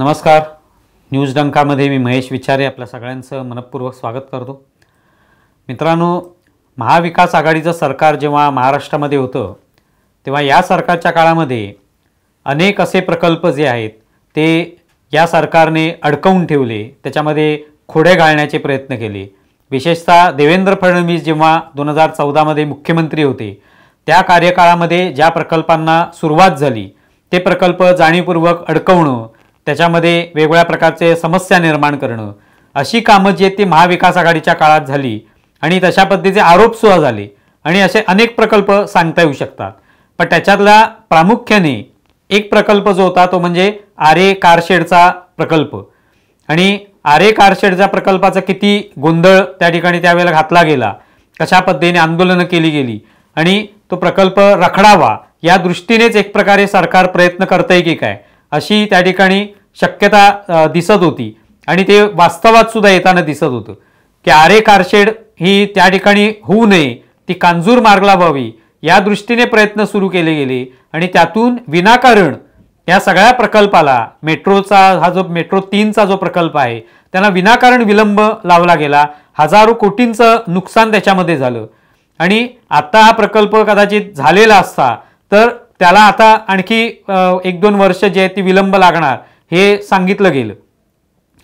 नमस्कार. न्यूज डंकामध्ये मी महेश विचारे आपल्या सगळ्यांचं मनपूर्वक स्वागत करतो. मित्रांनो, महाविकास आघाडीचं सरकार जेव्हा महाराष्ट्रामध्ये होतं तेव्हा या सरकारच्या काळामध्ये अनेक असे प्रकल्प जे आहेत ते या सरकारने अडकवून ठेवले, त्याच्यामध्ये खोडे घालण्याचे प्रयत्न केले. विशेषतः देवेंद्र फडणवीस जेव्हा 2014मध्ये मुख्यमंत्री होते त्या कार्यकाळामध्ये ज्या प्रकल्पांना सुरुवात झाली ते प्रकल्प जाणीवपूर्वक अडकवणं, त्याच्यामध्ये वेगवेगळ्या प्रकारचे समस्या निर्माण करणं, अशी कामं जी आहेत ती महाविकास आघाडीच्या काळात झाली आणि तशा पद्धतीचे आरोपसुद्धा झाले आणि असे अनेक प्रकल्प सांगता येऊ शकतात. पण त्याच्यातला प्रामुख्याने एक प्रकल्प जो होता तो म्हणजे आरे कारशेडचा प्रकल्प. आणि आरे कारशेडच्या प्रकल्पाचा किती गोंधळ त्या ठिकाणी त्यावेळेला घातला गेला, कशा पद्धतीने आंदोलनं केली गेली आणि तो प्रकल्प रखडावा या दृष्टीनेच एक प्रकारे सरकार प्रयत्न करतंय की काय अशी त्या ठिकाणी शक्यता दिसत होती. आणि ते वास्तवात सुद्धा येताना दिसत होतं की आरे कारशेड ही त्या ठिकाणी होऊ नये, ती कांजूर मार्गला व्हावी या दृष्टीने प्रयत्न सुरू केले गेले. आणि त्यातून विनाकारण या सगळ्या प्रकल्पाला मेट्रोचा हा जो मेट्रो 3चा जो प्रकल्प आहे त्यांना विनाकारण विलंब लावला गेला. हजारो कोटींचं नुकसान त्याच्यामध्ये झालं. आणि आता हा प्रकल्प कदाचित झालेला असता तर त्याला आता आणखी 1-2 वर्ष जे आहे ती विलंब लागणार हे सांगितलं गेलं.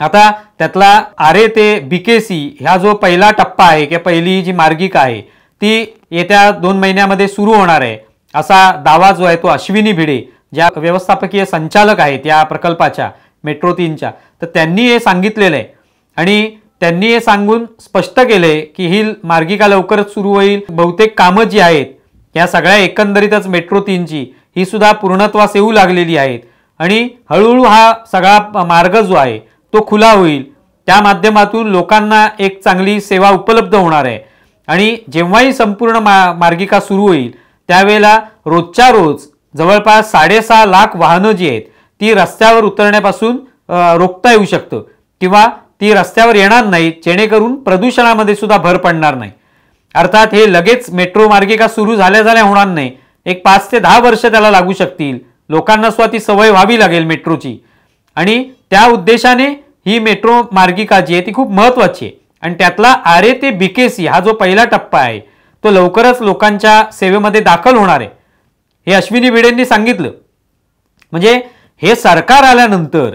आता त्यातला आरे ते BKC ह्या जो पहिला टप्पा आहे किंवा पहिली जी मार्गिका आहे ती येत्या 2 महिन्यामध्ये सुरू होणार आहे असा दावा जो आहे तो अश्विनी भिडे ज्या व्यवस्थापकीय संचालक आहेत या प्रकल्पाच्या मेट्रो 3च्या, तर त्यांनी हे सांगितलेलं आहे. आणि त्यांनी हे सांगून स्पष्ट केलंय की ही मार्गिका लवकरच सुरू होईल. बहुतेक कामं जी आहेत या सगळ्या एकंदरीतच मेट्रो 3ची ही सुद्धा पूर्णत्वास येऊ लागलेली आहेत. आणि हळूहळू हा सगळा मार्ग जो आहे तो खुला होईल, त्या माध्यमातून लोकांना एक चांगली सेवा उपलब्ध होणार आहे. आणि जेव्हाही संपूर्ण मार्गिका सुरू होईल त्यावेळेला रोजच्या रोज जवळपास 6.5 लाख वाहनं जी आहेत ती रस्त्यावर उतरण्यापासून रोखता येऊ शकतं किंवा ती रस्त्यावर येणार नाहीत, जेणेकरून प्रदूषणामध्ये सुद्धा भर पडणार नाही. अर्थात हे लगेच मेट्रो मार्गिका सुरू झाल्या होणार नाही, एक 5 ते 10 वर्ष त्याला लागू शकतील. लोकांना सुद्धा ती सवय व्हावी लागेल मेट्रोची. आणि त्या उद्देशाने ही मेट्रो मार्गिका जी आहे ती खूप महत्त्वाची आहे. आणि त्यातला आरे ते BKC हा जो पहिला टप्पा आहे तो लवकरच लोकांच्या सेवेमध्ये दाखल होणार आहे हे अश्विनी भिडेंनी सांगितलं. म्हणजे हे सरकार आल्यानंतर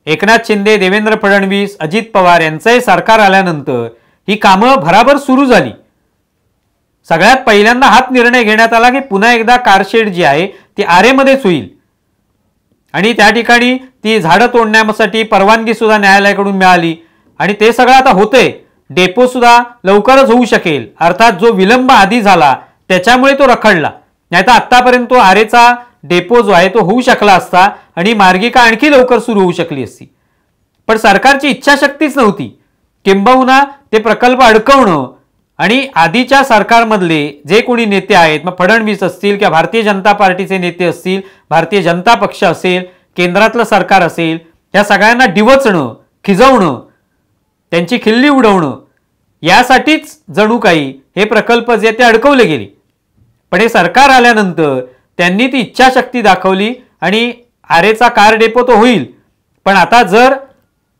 एकनाथ शिंदे, देवेंद्र फडणवीस, अजित पवार यांचंही सरकार आल्यानंतर ही कामं भराभर सुरू झाली. सगळ्यात पहिल्यांदा हाच निर्णय घेण्यात आला की पुन्हा एकदा कारशेड जी आहे ती आरेमध्येच होईल. आणि त्या ठिकाणी ती झाडं तोडण्यासाठी परवानगी सुद्धा न्यायालयाकडून मिळाली आणि ते सगळं आता होतंय. डेपो सुद्धा लवकरच होऊ शकेल. अर्थात जो विलंब आधी झाला त्याच्यामुळे तो रखडला, नाहीतर आतापर्यंत तो आरेचा डेपो जो आहे तो होऊ शकला असता आणि मार्गिका आणखी लवकर सुरू होऊ शकली असती. पण सरकारची इच्छाशक्तीच नव्हती. किंबहुना ते प्रकल्प अडकवणं. आणि आधीच्या सरकारमधले जे कोणी नेते आहेत, मग फडणवीस असतील किंवा भारतीय जनता पार्टीचे नेते असतील, भारतीय जनता पक्ष असेल, केंद्रातलं सरकार असेल, त्या सगळ्यांना डिवचणं, खिजवणं, त्यांची खिल्ली उडवणं यासाठीच जणू काही हे प्रकल्प जे ते अडकवले गेले. पण हे सरकार आल्यानंतर त्यांनी ती इच्छाशक्ती दाखवली आणि आरेचा कार डेपो तो होईल. पण आता जर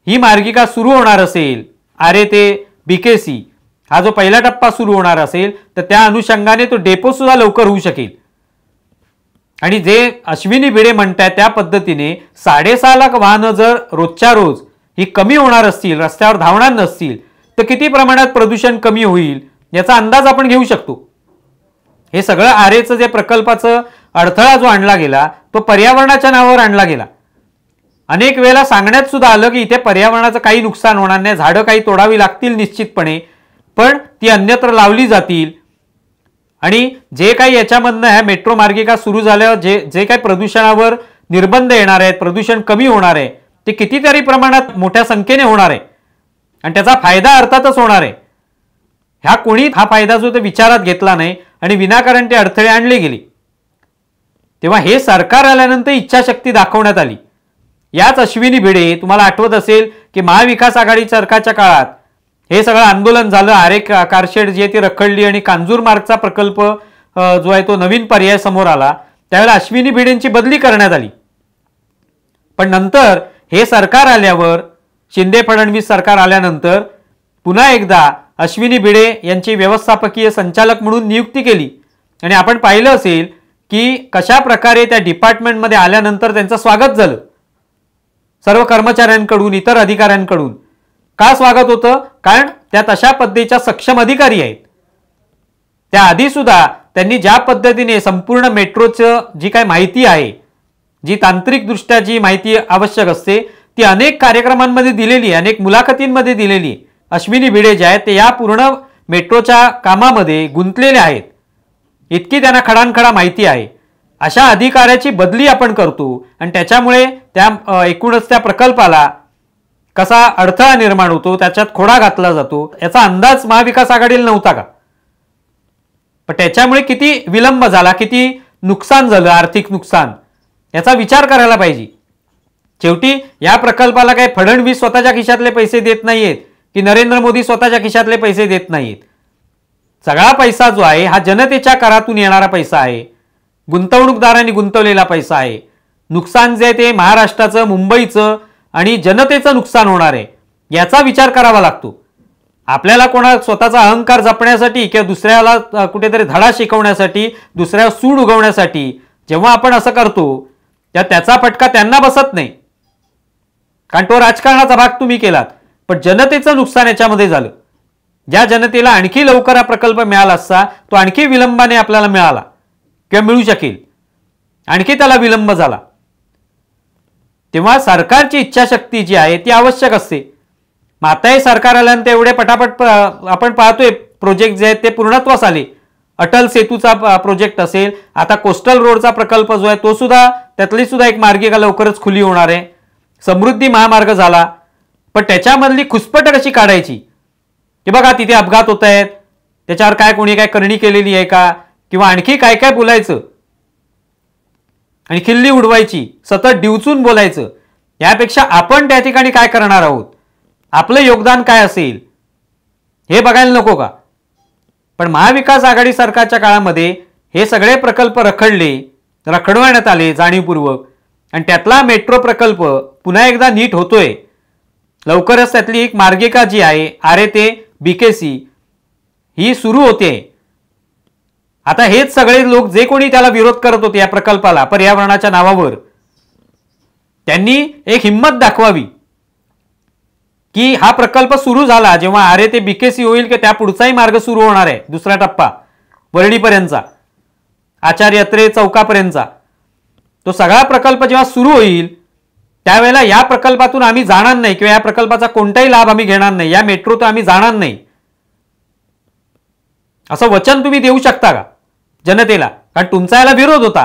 ही मार्गिका सुरू होणार असेल, आरे ते BKC हा जो पहिला टप्पा सुरू होणार असेल, तर त्या अनुषंगाने तो डेपो सुद्धा लवकर होऊ शकेल. आणि जे अश्विनी भिडे म्हणतात त्या पद्धतीने 6.5 लाख वाहनं जर रोजच्या रोज ही कमी होणार असतील, रस्त्यावर धावणार नसतील, तर किती प्रमाणात प्रदूषण कमी होईल याचा अंदाज आपण घेऊ शकतो. हे सगळं आरेचं जे प्रकल्पाचं अडथळा जो आणला गेला तो पर्यावरणाच्या नावावर आणला गेला. अनेक वेळेला सांगण्यात सुद्धा आलं की इथे पर्यावरणाचं काही नुकसान होणार नाही, झाडं काही तोडावी लागतील निश्चितपणे, पण ती अन्यत्र लावली जातील. आणि जे काही याच्यामधनं ह्या मेट्रो मार्गिका सुरू झाल्यावर जे काही प्रदूषणावर निर्बंध येणार आहेत, प्रदूषण कमी होणार आहे, ते कितीतरी प्रमाणात मोठ्या संख्येने होणार आहे आणि त्याचा फायदा अर्थातच होणार आहे. कोणी हा फायदा जो ते विचारात घेतला नाही आणि विनाकारण ते अडथळे आणले गेले. तेव्हा हे सरकार आल्यानंतर इच्छाशक्ती दाखवण्यात आली. याच अश्विनी भिडे, तुम्हाला आठवत असेल की महाविकास आघाडी सरकारच्या काळात हे सगळं आंदोलन झालं, आरे कारशेड जी आहे ती रखडली आणि कांजूर मार्गचा प्रकल्प जो आहे तो नवीन पर्याय समोर आला, त्यावेळेला अश्विनी भिडेंची बदली करण्यात आली. पण नंतर हे सरकार आल्यावर, शिंदे फडणवीस सरकार आल्यानंतर पुन्हा एकदा अश्विनी भिडे यांची व्यवस्थापकीय संचालक म्हणून नियुक्ती केली आणि आपण पाहिलं असेल की कशा प्रकारे त्या डिपार्टमेंटमध्ये आल्यानंतर त्यांचं स्वागत झालं सर्व कर्मचाऱ्यांकडून, इतर अधिकाऱ्यांकडून. का स्वागत होतं? कारण त्या तशा पद्धतीच्या सक्षम अधिकारी आहेत. त्याआधी सुद्धा त्यांनी ज्या पद्धतीने संपूर्ण मेट्रोचं जी काही माहिती आहे, जी तांत्रिकदृष्ट्या जी माहिती आवश्यक असते ती अनेक कार्यक्रमांमध्ये दिलेली आहे, अनेक मुलाखतींमध्ये दिलेली आहे. अश्विनी भिडे जे आहेत ते या पूर्ण मेट्रोच्या कामामध्ये गुंतलेले आहेत. इतकी त्यांना खडानखडा माहिती आहे. अशा अधिकाऱ्याची बदली आपण करतो आणि त्याच्यामुळे त्या एकूणच त्या प्रकल्पाला कसा अडथळा निर्माण होतो, त्याच्यात खोडा घातला जातो, याचा अंदाज महाविकास आघाडीला नव्हता का? पण त्याच्यामुळे किती विलंब झाला, किती नुकसान झालं, आर्थिक नुकसान, याचा विचार करायला पाहिजे. शेवटी या प्रकल्पाला काही फडणवीस स्वतःच्या खिशातले पैसे देत नाहीयेत की नरेंद्र मोदी स्वतःच्या खिशातले पैसे देत नाहीत. सगळा पैसा जो आहे हा जनतेच्या करातून येणारा पैसा आहे, गुंतवणूकदारांनी गुंतवलेला पैसा आहे. नुकसान जे ते महाराष्ट्राचं, मुंबईचं आणि जनतेचं नुकसान होणार आहे, याचा विचार करावा लागतो. आपल्याला कोणा स्वतःचा अहंकार जपण्यासाठी किंवा दुसऱ्याला कुठेतरी धडा शिकवण्यासाठी, दुसऱ्यावर सूड उगवण्यासाठी जेव्हा आपण असं करतो त्याचा फटका त्यांना बसत नाही, कारण तो राजकारणाचा भाग तुम्ही केलात. पण जनतेचं नुकसान याच्यामध्ये झालं. ज्या जनतेला आणखी लवकर हा प्रकल्प मिळाला असता तो आणखी विलंबाने आपल्याला मिळाला किंवा मिळू शकेल, आणखी त्याला विलंब झाला. तेव्हा सरकारची इच्छाशक्ती जी आहे ती आवश्यक असते. मग आता हे सरकार आल्यानंतर एवढे पटापट आपण पाहतोय प्रोजेक्ट जे आहेत ते पूर्णत्वास आले. अटल सेतूचा प्रोजेक्ट असेल, आता कोस्टल रोडचा प्रकल्प जो आहे तो सुद्धा, त्यातली सुद्धा एक मार्गिका लवकरच खुली होणार आहे. समृद्धी महामार्ग झाला. पण त्याच्यामधली खुसपट कशी काढायची? की बघा तिथे अपघात होत आहेत, त्याच्यावर काय कोणी काय करणी केलेली आहे का, किंवा आणखी काय काय बोलायचं आणि खिल्ली उडवायची, सतत डिवचून बोलायचं, यापेक्षा आपण त्या ठिकाणी काय करणार आहोत, आपलं योगदान काय असेल हे बघायला नको का? पण महाविकास आघाडी सरकारच्या काळामध्ये हे सगळे प्रकल्प रखडवण्यात आले जाणीवपूर्वक, आणि त्यातला मेट्रो प्रकल्प पुन्हा एकदा नीट होतोय. लवकरच त्यातली एक मार्गिका जी आहे आरे ते BKC ही सुरू होते. आता हेच सगळे लोक जे कोणी त्याला विरोध करत होते या प्रकल्पाला पर्यावरणाच्या नावावर, त्यांनी एक हिम्मत दाखवावी की हा प्रकल्प सुरू झाला जेव्हा आरे ते BKC होईल की त्या पुढचाही मार्ग सुरू होणार आहे, दुसरा टप्पा वरळीपर्यंतचा, आचार्य अत्रे चौकापर्यंतचा, तो सगळा प्रकल्प जेव्हा सुरू होईल त्यावेळेला या प्रकल्पातून आम्ही जाणार नाही किंवा या प्रकल्पाचा कोणताही लाभ आम्ही घेणार नाही, या मेट्रोतून आम्ही जाणार नाही, असं वचन तुम्ही देऊ शकता का जनतेला? कारण तुमचा याला विरोध होता.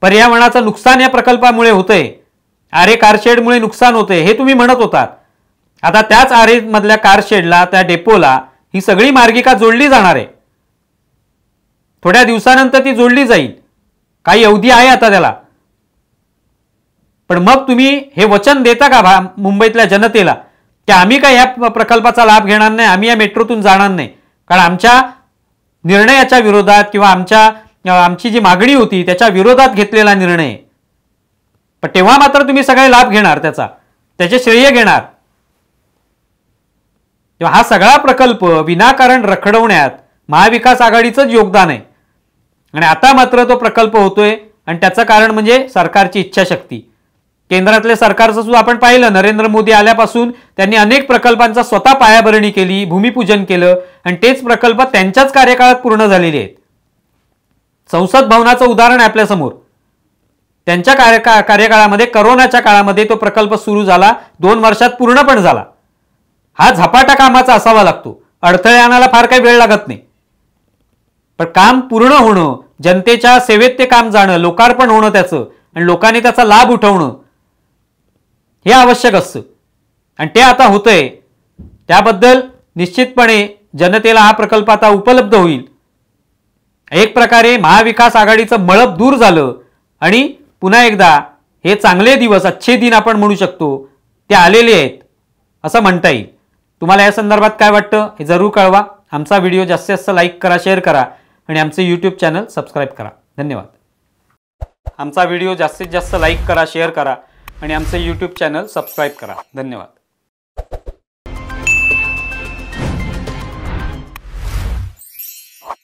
पर्यावरणाचं नुकसान या प्रकल्पामुळे होतंय, आरे कारशेडमुळे नुकसान होतंय हे तुम्ही म्हणत होतात. आता त्याच आरे मधल्या कारशेडला, त्या डेपोला ही सगळी मार्गिका जोडली जाणार आहे. थोड्या दिवसानंतर ती जोडली जाईल, काही अवधी आहे आता त्याला. पण मग तुम्ही हे वचन देता का मुंबईतल्या जनतेला की आम्ही काय या प्रकल्पाचा लाभ घेणार नाही, आम्ही या मेट्रोतून जाणार नाही, कारण आमच्या निर्णयाच्या विरोधात किंवा आमची जी मागणी होती त्याच्या विरोधात घेतलेला निर्णय. पण तेव्हा मात्र तुम्ही सगळे लाभ घेणार, त्याचे श्रेय घेणार. तेव्हा हा सगळा प्रकल्प विनाकारण रखडवण्यात महाविकास आघाडीचंच योगदान आहे. आणि आता मात्र तो प्रकल्प होतोय आणि त्याचं कारण म्हणजे सरकारची इच्छाशक्ती. केंद्रातल्या सरकारचं सुद्धा आपण पाहिलं, नरेंद्र मोदी आल्यापासून त्यांनी अनेक प्रकल्पांचा स्वतः पायाभरणी केली, भूमिपूजन केलं, आणि तेच प्रकल्प त्यांच्याच कार्यकाळात पूर्ण झालेले आहेत. संसद भवनाचं उदाहरण आहे आपल्यासमोर. त्यांच्या कार्यकाळामध्ये, कोरोनाच्या काळामध्ये तो प्रकल्प सुरू झाला, 2 वर्षात पूर्ण पण झाला. हा झपाटा कामाचा असावा लागतो, अडथळे आणायला फार काही वेळ लागत नाही. पण काम पूर्ण होणं, जनतेच्या सेवेत ते काम जाणं, लोकार्पण होणं त्याचं, आणि लोकांनी त्याचा लाभ उठवणं हे आवश्यक असतं. आणि ते आता होतंय. त्याबद्दल निश्चितपणे जनतेला हा प्रकल्प आता उपलब्ध होईल. एक प्रकारे महाविकास आघाडीचं मळप दूर झालं आणि पुन्हा एकदा हे चांगले दिवस, अच्छे दिन आपण म्हणू शकतो, ते आलेले आहेत असं म्हणता येईल. तुम्हाला या संदर्भात काय वाटतं हे जरूर कळवा. आमचा व्हिडिओ जास्तीत जास्त लाईक करा, शेअर करा आणि आमचे यूट्यूब चॅनल सबस्क्राईब करा. धन्यवाद. आमचा व्हिडिओ जास्तीत जास्त लाईक करा, शेअर करा आणि आमचं यूट्यूब चॅनल सबस्क्राईब करा. धन्यवाद.